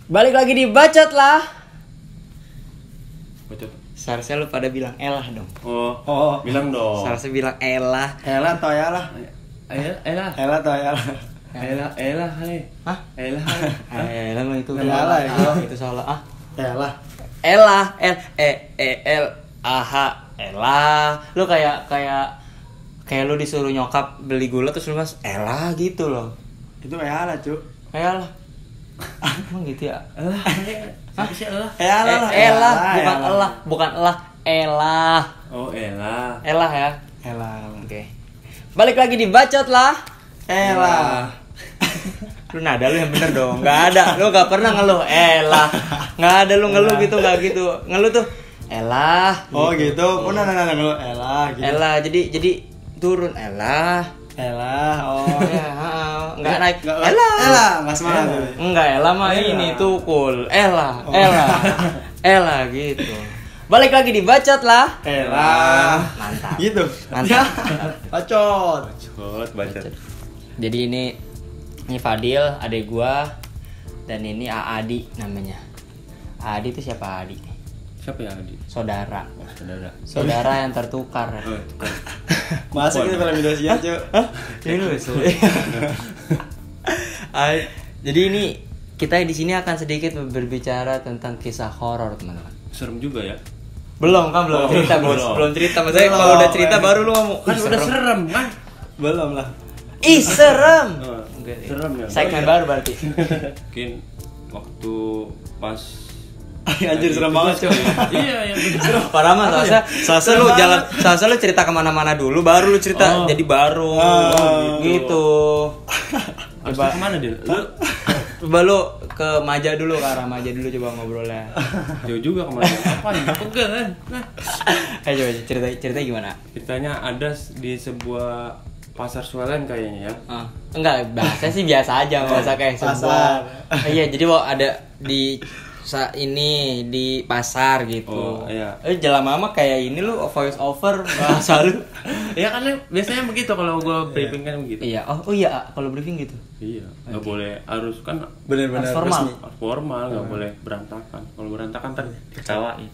Balik lagi di Bacot lah. Bacot. Seharusnya lu pada bilang elah dong. Oh, bilang dong. Seharusnya bilang elah. Elah atau yalah? Elah. Elah atau yalah? Elah, hai. Hah? Elah. Elah mah itu. Elah ya. Itu salah. Ah. Elah. Elah, elah. Lu kayak lu disuruh nyokap beli gula terus lu mas elah gitu loh. Itu elah, Cuk. Elah. Emang gitu ya? Elah. Siapa sih elah? Elah, bukan elah. Oh, elah. Elah ya. Elah. Oke. Balik lagi di Bacot lah. Elah. Lu nada lu yang bener dong. Enggak ada. Lu enggak pernah ngeluh elah. Enggak ada lu ngeluh gitu, enggak gitu. Ngeluh tuh elah. Oh gitu. Pernah nana ngeluh elah gitu. Elah jadi turun elah. Elah. Oh. Ya, enggak naik. Elah. Elah. Elah, enggak semangat. Enggak, elah mah Elah. ini tukul. Elah. Elah gitu. Balik lagi di Bacot lah. Elah. Mantap. Gitu. Mantap. Bacot. Bacot. Jadi ini Fadil, adek gua, dan ini Aadi namanya. Aadi itu siapa Aadi? Siapa ya, Adi? Saudara. Oh, saudara. Saudara yang tertukar. Oh, tukar. Masa kita film Indonesia, Cuk? Ini lu. Jadi ini kita di sini akan sedikit berbicara tentang kisah horor, teman-teman. Serem juga ya. Belum cerita, Bos. Belum cerita. Maksudnya Belum. kalau udah cerita baru lu ngomong. Kan udah serem kan? Belum lah. Ih, serem. Oh, serem ya. Segmen baru berarti. Mungkin waktu pas Anjir serem banget, Cuk. Iya, yang serem. Parah mah Sasa lu jalan, Sasa lu cerita kemana-mana dulu, baru lu cerita jadi baru gitu. Coba kemana dia? Lu Coba lu ke Maja dulu, ke arah Maja dulu coba ngobrolnya. jauh juga kemana? Apa nih? Pegel kan? Nah, Ayo coba cerita gimana? ceritanya ada di sebuah pasar Swelen kayaknya ya. Enggak, bahasa sih biasa aja, enggak usah kayak Pasar. sebuah. Iya, jadi ada di ini di pasar gitu. Oh, iya. Jalan mama kayak ini lu voice over bahasa lu. Ya kan biasanya begitu kalau gua briefing kan begitu. Iya, oh iya, kalau briefing gitu. Iya, nggak boleh harus kan Bener-bener Harus formal. resmi. formal, nggak boleh berantakan. Kalau berantakan ntar ketawain.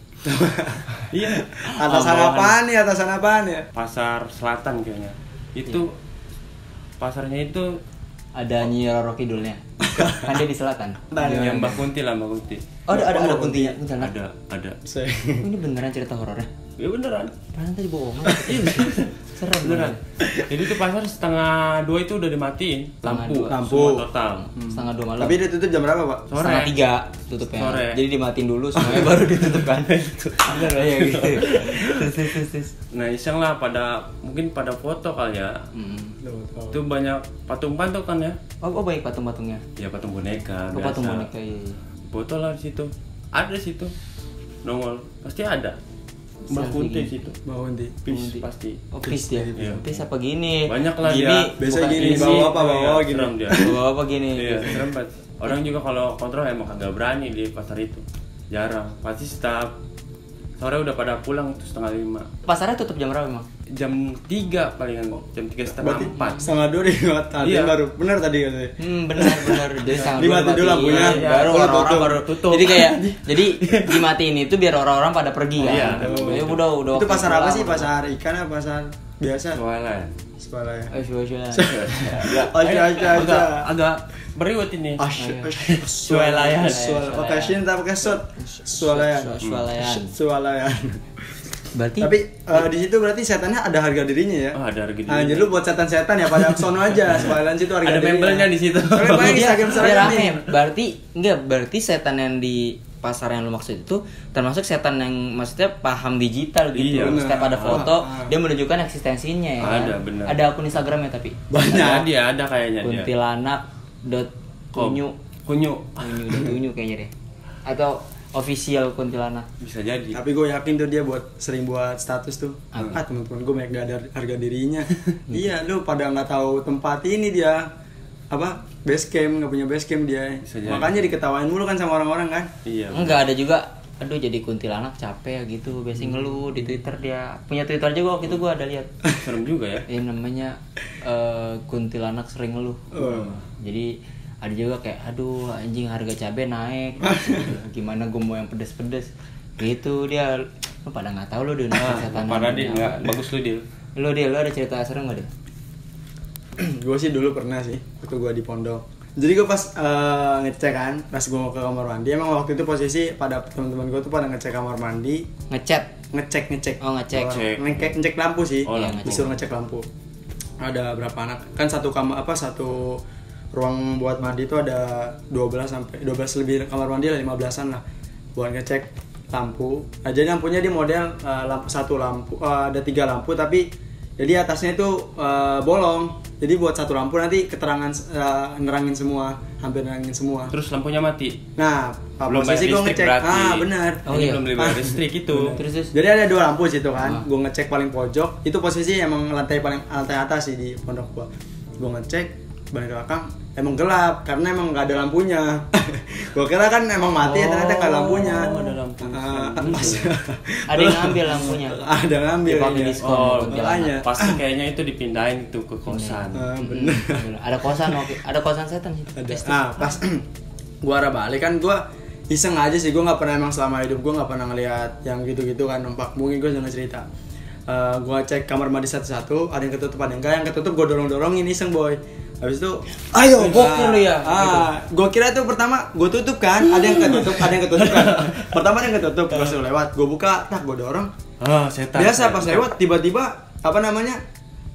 Iya. Atasan apaan nih? Atasan apaan ya? Pasar Selatan kayaknya. Itu pasarnya itu Ada Nyi Roro Kidulnya. Kan dia di selatan. yang Mbak Kunti lah, Mbak Kunti. Oh, ada kuntinya. Kuntilanak. Ada. Oh, ini beneran cerita horornya? Ya beneran. Perasaan tadi bohong. Iya, Serem beneran. Jadi itu pasar 1:30 itu udah dimatiin lampu, Lampu. semua total. 1:30 malam. Tapi dia tutup jam berapa, Pak? Sore. 2:30 tutupnya. Sore. Jadi dimatiin dulu semuanya baru ditutup kan. Bener ya gitu. Terus. Nah iseng lah mungkin pada foto kali ya. Itu banyak patung-patung kan ya. Oh, banyak patung-patungnya. Ya patung boneka. Oh, biasa. patung boneka iya. Foto lah di situ. Ada di situ. Nongol pasti ada. Mbak Selfie Kunti gitu. situ. Bawah nanti. Pis pasti. Oh, peace dia. Iya. Peace apa gini? Banyak lah gini, dia. Biasa bukan gini, easy. bawa apa, bawa Iya, gini. serem dia. Bawa apa gini? Iya, serem banget. Orang juga kalau kontrol emang kagak berani di pasar itu. Jarang. Pasti setiap sore udah pada pulang itu 4:30. Pasarnya tutup jam berapa emang? Jam 3 palingan. Jam 3:30, Berarti 4. setengah dua tadi Iya. baru. Bener tadi katanya. Benar. Jadi sangat Dimatiin dulu lampunya, baru baru orang-orang tutup. baru Tutup. Jadi kayak dimatiin itu biar orang-orang pada pergi kan. Iya, Ya udah. Itu pasar pulang, apa sih? udah. Pasar ikan apa pasar biasa? Jualan. Sekolah ya. Agak beriwet ini. Swalayan. Swalayan. Pakai shin tak pakai shot. Swalayan. Swalayan. Swalayan. Berarti Tapi di situ berarti setannya ada harga dirinya ya. Oh, ada harga diri. Nah, jadi lu buat setan-setan ya pada sono aja. Swalayan situ harga Ada dirinya. membelnya di situ. Tapi paling dia Instagram rame. nih. Berarti setan yang di pasar yang lu maksud itu termasuk setan yang maksudnya paham digital gitu. Iya, Setiap ada foto Ah. dia menunjukkan eksistensinya ya. Ada, kan? benar. Ada akun Instagramnya tapi. Banyak. Ada kayaknya dia. Kuntilanak.kunyu kunyu kayaknya deh. Atau official kuntilanak. Bisa jadi. Tapi gue yakin tuh dia sering buat status tuh. Teman-teman gue banyak gak ada harga dirinya. Iya, lu pada nggak tahu tempat ini dia apa base camp, nggak punya base camp dia. Bisa jadi. Makanya diketawain mulu kan sama orang-orang kan. Iya. Enggak ada juga. Aduh jadi kuntilanak capek gitu. Biasanya ngeluh di Twitter dia. Punya Twitter juga waktu itu gua ada lihat. Serem juga ya. Yang namanya kuntilanak sering ngeluh. Jadi Ada juga kayak aduh anjing harga cabai naik. Gimana gue mau yang pedes-pedes. Gitu dia. Lu pada nggak tahu lu di setan. Pada dia nggak bagus lu dia. Lu ada cerita serem nggak dia? Gue sih dulu pernah sih waktu gue di pondok. Jadi gue pas ngecek kan, pas gue mau ke kamar mandi, emang waktu itu posisi pada teman-teman gue tuh pada ngecek kamar mandi, ngecek. Oh, ngecek lampu sih. Oh, disuruh ngecek lampu. Ada berapa anak? Kan satu satu ruang buat mandi itu ada 12 lebih kamar mandi lah, 15-an lah. Buat ngecek lampu. Nah, jadi lampunya di model satu lampu, ada 3 lampu tapi jadi atasnya itu bolong. Jadi buat satu lampu nanti keterangan nerangin semua, hampir nerangin semua. Terus lampunya mati. Nah, belum posisi gue ngecek. berarti. Benar. Oh iya. Belum bayar listrik itu. Terus. Jadi ada 2 lampu situ kan. Gue ngecek paling pojok. Itu posisi emang lantai atas sih di pondok gua. Gue ngecek balik ke belakang emang gelap karena emang nggak ada lampunya. Gue kira kan emang mati ternyata nggak ada lampunya. Ada lampu. Ada yang ngambil lampunya. Ada ngambil. Dipakai Ya. diskon. Oh, makanya. pasti kayaknya itu dipindahin tuh ke kosan. Bener. Ada kosan setan sih. Ada. Pas gua arah balik kan gua iseng aja sih, gua nggak pernah emang selama hidup gua nggak pernah ngelihat yang gitu-gitu kan nampak. Mungkin gua jangan cerita. Gua cek kamar mandi satu-satu, ada yang ketutup ada yang enggak, yang ketutup gua dorong-dorongin iseng boy. Habis itu Ayo, gokil lu ya. Gua kira tuh pertama gua tutup kan, ada yang ketutup kan. Pertama ada yang ketutup, gua suruh lewat, gua buka, gua dorong. Setan. Biasa pas lewat tiba-tiba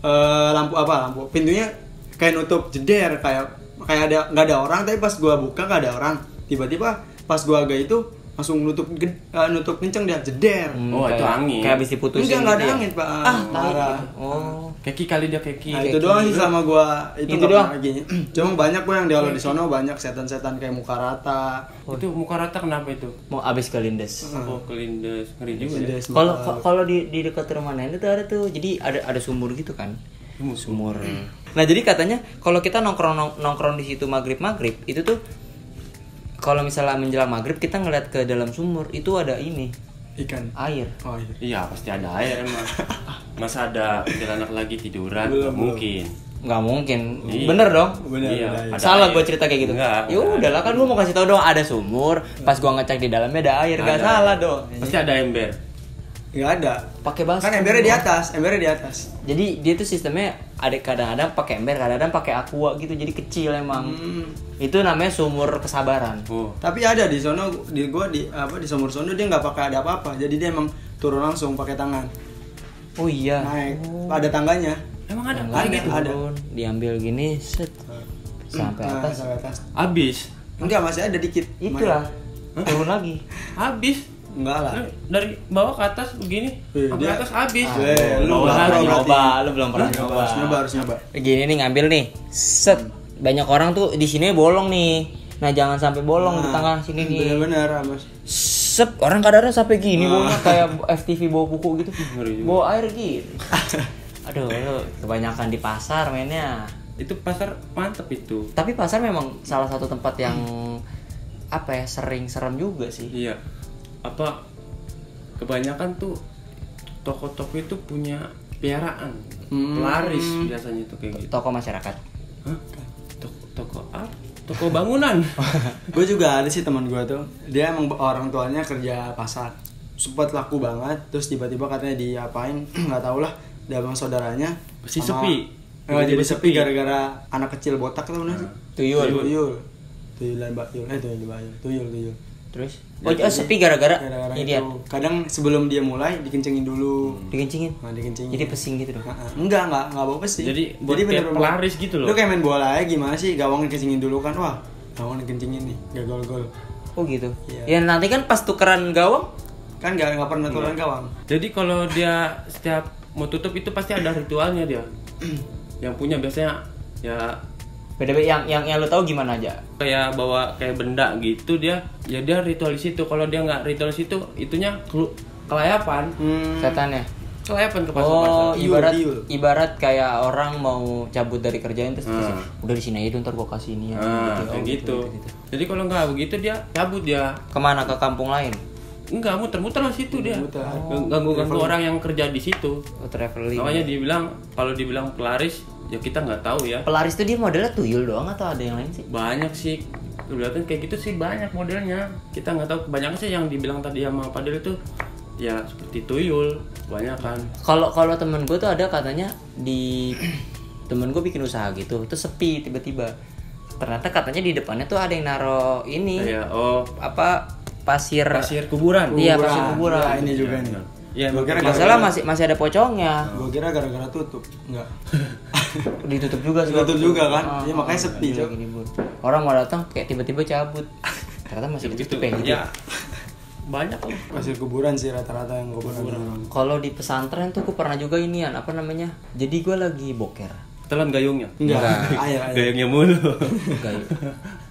lampu pintunya kayak nutup jeder kayak ada nggak ada orang, tapi pas gua buka nggak ada orang, tiba-tiba pas gua agak itu langsung nutup kenceng dia jeder. Oh, itu angin. Kayak habis diputusin. Enggak ada gitu ya? angin pak. Parah. Oh. Keki kali dia keki. Nah, itu doang sih selama gua itu Itu nggak doang? pernah lagi. Cuma banyak gua yang di di sono banyak setan-setan kayak muka rata. Itu muka rata kenapa itu? Mau abis kelindes. Oh, kelindes. Ngeri juga ya. Lindes, Kalau muka- kalau di dekat rumah nenek itu ada tuh. Jadi ada sumur gitu kan. Sumur. Nah, jadi katanya kalau kita nongkrong di situ maghrib itu tuh kalau misalnya menjelang maghrib kita ngeliat ke dalam sumur itu ada ini ikan. air. Oh iya. Iya, pasti ada air emang. Masa ada anak lagi tiduran? Belum, Nggak mungkin. Nggak mungkin. Iya. Bener dong. Bener, Iya, bener. ada Salah air. gue cerita kayak gitu. Enggak. Ya udahlah kan gue mau kasih tau dong ada sumur. Pas gue ngecek di dalamnya ada air, nggak Ada. salah dong. Pasti ada ember. Nggak ada. Pakai baskom. Kan embernya di atas. Jadi dia tuh sistemnya ada kadang-kadang pakai ember, kadang-kadang pakai aqua gitu. Jadi kecil emang. Itu namanya sumur kesabaran. Oh. Tapi ada di sono di sumur sono dia nggak pakai ada apa-apa. Jadi dia emang turun langsung pakai tangan. Oh iya. Naik. Ada tangganya. Emang ada? Yang Kayak lain gitu. turun, diambil gini, set sampai Nah, atas. sampai atas. Habis. Enggak, masih ada dikit. Itulah. Turun lagi. Habis. Enggak lah. Dari bawah ke atas begini. Sampai dia- atas habis. Lu Bawah nggak lagi pro berarti. nyoba, lu belum pernah nyoba. Harus nyoba. Gini nih ngambil nih, set. Banyak orang tuh di sini bolong nih. Nah jangan sampai bolong di tengah sini nih. Bener-bener, Mas. Sep, orang kadang-kadang sampai gini bawanya kayak FTV bawa buku gitu. Ngeri juga. Bawa air gitu. Aduh, lu kebanyakan di pasar mainnya. Itu pasar mantep itu. Tapi pasar memang salah satu tempat yang apa ya, sering serem juga sih. Iya. Apa kebanyakan tuh toko-toko itu punya piaraan. Pelaris biasanya tuh kayak gitu. Toko masyarakat. Hah? Toko apa? Toko bangunan. Gue juga ada sih teman gue tuh. Dia emang orang tuanya kerja pasar. Sempat laku banget, terus tiba-tiba katanya diapain, nggak tahu lah. Dia sama saudaranya. Pasti sama- sepi. Jadi Jadi sepi sepi. gara-gara anak kecil botak tuh bener sih. Tuyul. Tuyulan bayul. Tuyul. Terus? Oh, sepi gara-gara Gara-gara ini dia itu. Kadang sebelum dia mulai dikencengin dulu. dikencingin. Nah, dikencengin. Jadi pesing gitu dong. Enggak bau pesing. Jadi buat kayak pelaris gitu loh. Lu kayak main bola aja gimana sih? Gawang dikencengin dulu kan. Wah, gawang dikencengin nih. Gak gol-gol. Oh gitu. Iya. Ya nanti kan pas tukeran gawang Kan gak pernah turun gawang. Jadi kalau dia setiap mau tutup itu pasti ada ritualnya dia. Yang punya biasanya ya beda yang lu tahu gimana aja? kayak bawa kayak benda gitu dia ritual di situ. Kalau dia nggak ritual di situ itunya kelayapan Setannya. kelayapan ke Oh, pasar-pasar. ibarat kayak orang mau cabut dari kerjaan terus udah di sini aja ntar gua kasih ini ya. Kayak gitu. Jadi kalau nggak begitu dia cabut dia. Kemana, ke kampung lain? Enggak, muter-muter lah situ dia. Muter. Ganggu-ganggu orang yang kerja di situ. Oh, traveling. Makanya kalau dibilang pelaris ya kita nggak tahu ya. Pelaris tuh dia modelnya tuyul doang atau ada yang lain sih? Banyak sih kelihatan kayak gitu sih, banyak modelnya. Kita nggak tahu, kebanyakan sih yang dibilang tadi sama Padel itu ya seperti tuyul, banyak kan. Kalau temen gue tuh ada katanya di temen gue bikin usaha gitu, terus sepi tiba-tiba. Ternyata katanya di depannya tuh ada yang naro ini. Kayak pasir kuburan. Iya, pasir kuburan. Ya, ini juga nih. Ya, Gua kira Masalah masih ada pocongnya. Gue kira gara-gara tutup, enggak. Ditutup juga sih. Ditutup juga kan? Iya, makanya sepi, gila, Cok. gini, Bun. Orang mau datang kayak tiba-tiba cabut. Ternyata masih gitu. ditutup ya gitu. Ya. Banyak loh. Pasir kuburan sih rata-rata yang gue pernah dengar. Kalau di pesantren tuh gue pernah juga inian apa namanya? Jadi gue lagi boker. Telan gayungnya. Enggak. Air. Gayungnya mulu.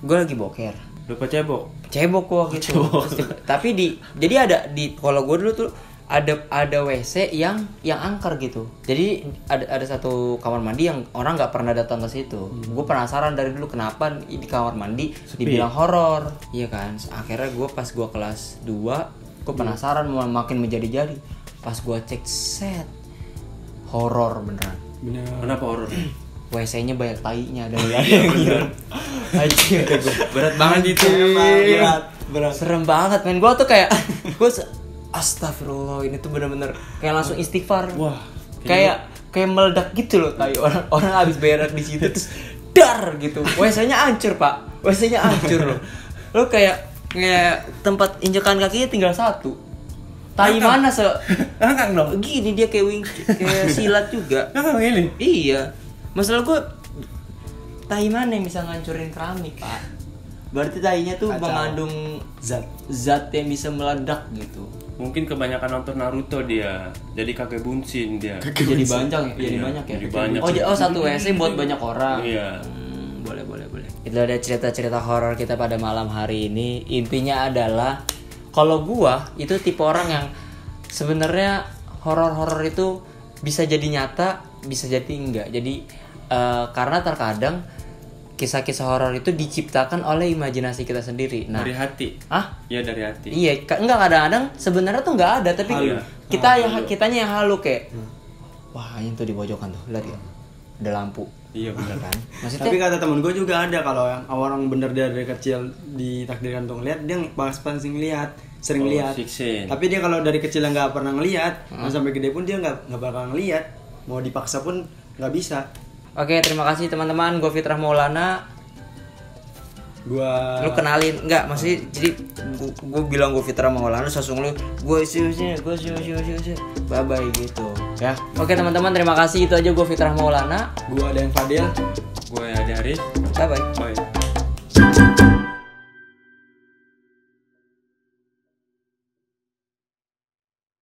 Gue lagi boker. Lupa cebok. Cebok gua gitu. Tapi jadi ada di kalau gue dulu tuh ada WC yang angker gitu. Jadi ada satu kamar mandi yang orang nggak pernah datang ke situ. Gue penasaran dari dulu kenapa di kamar mandi dibilang horor, iya kan? Akhirnya gue pas gue kelas 2 gue penasaran makin menjadi-jadi. Pas gue cek set horor beneran. Bener. Kenapa horor? WC-nya banyak tainya dan yang anjir gue. Berat banget itu. Berat. Serem banget men, gue tuh kayak astagfirullah, ini tuh bener-bener kayak langsung istighfar. Wah, kayak meledak gitu loh, tai orang habis berak di situ terus dar gitu. WC-nya hancur, Pak. WC-nya hancur loh. Lo kayak tempat injekan kakinya tinggal satu. Tai mana Angkang dong. gini dia kayak silat juga. Angkang ini. Iya. Masalah gue tai mana yang bisa ngancurin keramik, Pak? Berarti tainya tuh Kacau. mengandung zat yang bisa meledak gitu. Mungkin kebanyakan nonton Naruto dia. Jadi kakek bunsin dia. Jadi banyak ya? Jadi Iya, banyak ya? jadi banyak. Oh, satu WC buat banyak orang. Iya. Boleh. Itu ada cerita-cerita horor kita pada malam hari ini. Intinya adalah kalau gua itu tipe orang yang sebenarnya horor-horor itu bisa jadi nyata, bisa jadi enggak. Jadi karena terkadang kisah-kisah horor itu diciptakan oleh imajinasi kita sendiri. Nah, Dari hati. ah? Iya, dari hati. Iya, enggak kadang-kadang sebenarnya tuh enggak ada, tapi Halu. kitanya yang halu kayak wah, yang tuh di pojokan tuh, lihat ya. Ada lampu. Iya benar Kan? Maksudnya Tapi kata temen gue juga ada kalau yang orang bener dari kecil ditakdirkan untuk ngeliat, dia pasti ngeliat, sering ngeliat. Siksin. Tapi dia kalau dari kecil nggak pernah ngeliat, sampai gede pun dia nggak bakal ngeliat. Mau dipaksa pun nggak bisa. Oke, terima kasih teman-teman. Gue Fitrah Maulana. Gua Lu kenalin enggak? Maksudnya jadi gue bilang gue Fitrah Maulana, langsung lu gue sih bye bye gitu. Ya. Oke teman-teman, terima kasih. Itu aja gue Fitrah Maulana. ada yang Fadil. Gue ada Haris. Bye bye. Bye.